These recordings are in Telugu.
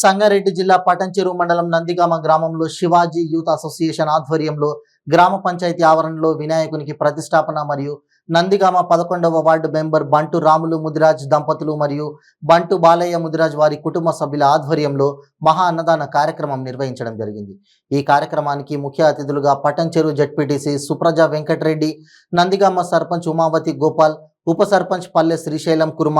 సంగారెడ్డి జిల్లా పటంచెరు మండలం నందిగామ గ్రామంలో శివాజీ యూత్ అసోసియేషన్ ఆధ్వర్యంలో గ్రామ పంచాయతీ ఆవరణలో వినాయకునికి ప్రతిష్టాపన మరియు నందిగామ 11వ వార్డు మెంబర్ బంటు రాములు ముదిరాజ్ దంపతులు మరియు బంటు బాలయ్య ముదిరాజ్ వారి కుటుంబ సభ్యుల ఆధ్వర్యంలో మహా అన్నదాన కార్యక్రమం నిర్వహించడం జరిగింది. ఈ కార్యక్రమానికి ముఖ్య అతిథులుగా పటంచెరు జెడ్పీటీసీ సుప్రజ వెంకటరెడ్డి, నందిగామ సర్పంచ్ ఉమావతి గోపాల్, ఉప సర్పంచ్ పల్లె శ్రీశైలం కుర్మ,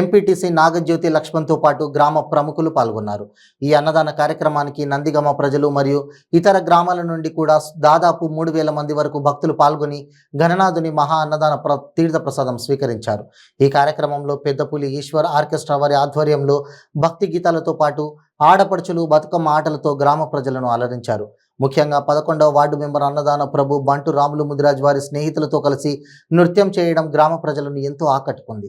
ఎంపీటీసీ నాగజ్యోతి లక్ష్మణ్తో పాటు గ్రామ ప్రముఖులు పాల్గొన్నారు. ఈ అన్నదాన కార్యక్రమానికి నందిగామ ప్రజలు మరియు ఇతర గ్రామాల నుండి కూడా దాదాపు 3000 మంది వరకు భక్తులు పాల్గొని గణనాథుని మహా అన్నదాన తీర్థ ప్రసాదం స్వీకరించారు. ఈ కార్యక్రమంలో పెద్దపులి ఈశ్వర్ ఆర్కెస్ట్రా వారి ఆధ్వర్యంలో భక్తి గీతాలతో పాటు ఆడపడుచులు బతుకమ్మ ఆటలతో గ్రామ ప్రజలను అలరించారు. ముఖ్యంగా 11వ వార్డు మెంబర్ అన్నదాన ప్రభు బంటు రాములు ముదిరాజ్ వారి స్నేహితులతో కలిసి నృత్యం చేయడం గ్రామ ప్రజలను ఎంతో ఆకట్టుకుంది.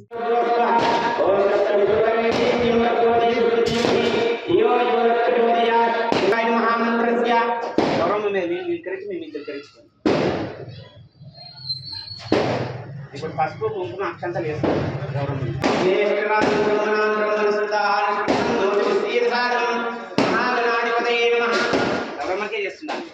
ఇప్పుడు పసుపు కుంకుమ అక్షంతలు వేస్తాం. గౌరమ్మకే చేస్తున్నాను.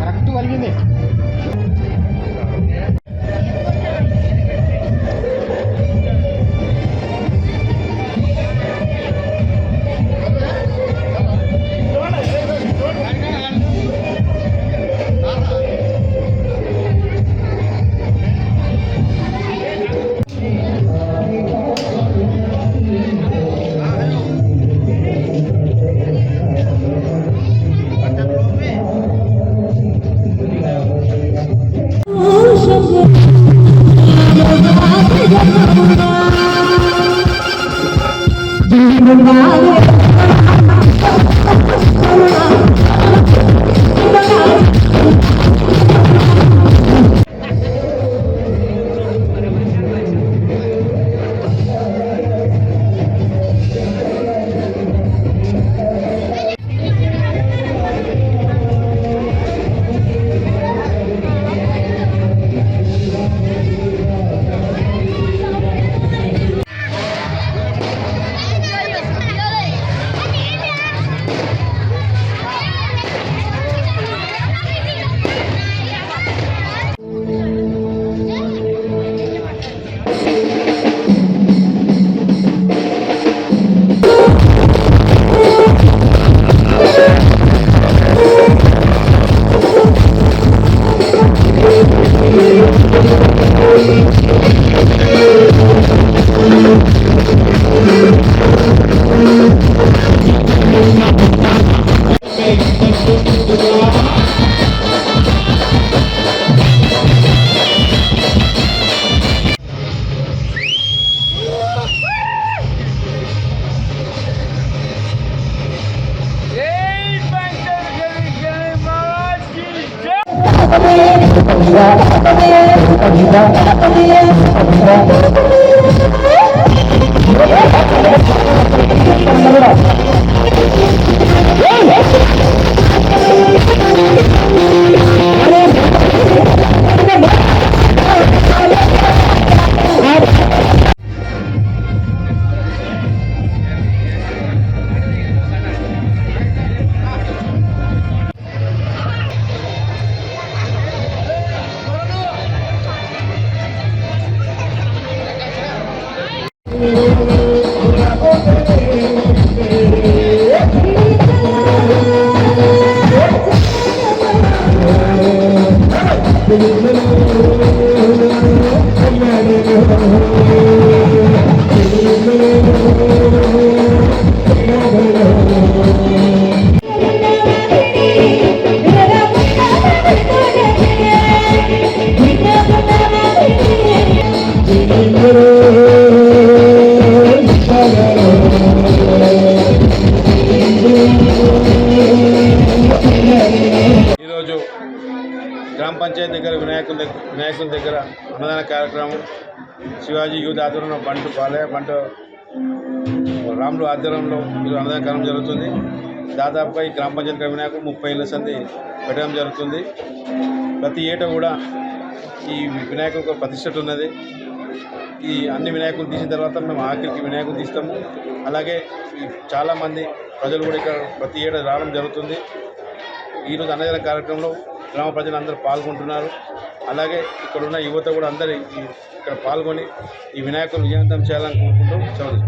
కరెక్ట్ కలిగింది. ఈరోజు గ్రామ పంచాయతీ దగ్గర వినాయకుని దగ్గర అన్నదాన కార్యక్రమం శివాజీ యూత్ ఆధ్వర్యంలో బంటు రాములు ఆధ్వర్యంలో ఈరోజు అన్నదాన కార్యక్రమం జరుగుతుంది. దాదాపుగా ఈ గ్రామ పంచాయతీ వినాయకుడు 30 ఏళ్ళ సంది పెట్టడం జరుగుతుంది. ప్రతి ఏటా కూడా ఈ వినాయకుడికి ప్రతిష్ఠత ఉన్నది. ఈ అన్ని వినాయకులు తీసిన తర్వాత మేము ఆఖరికి వినాయకులు తీస్తాము. అలాగే చాలామంది ప్రజలు కూడా ఇక్కడ ప్రతి ఏటా రావడం జరుగుతుంది. ఈరోజు అన్నదాన కార్యక్రమంలో గ్రామ ప్రజలందరూ పాల్గొంటున్నారు. అలాగే ఇక్కడ ఉన్న యువత కూడా అందరూ ఇక్కడ పాల్గొని ఈ వినాయకులు విజయవంతం చేయాలని కోరుకుంటూ సెలవు.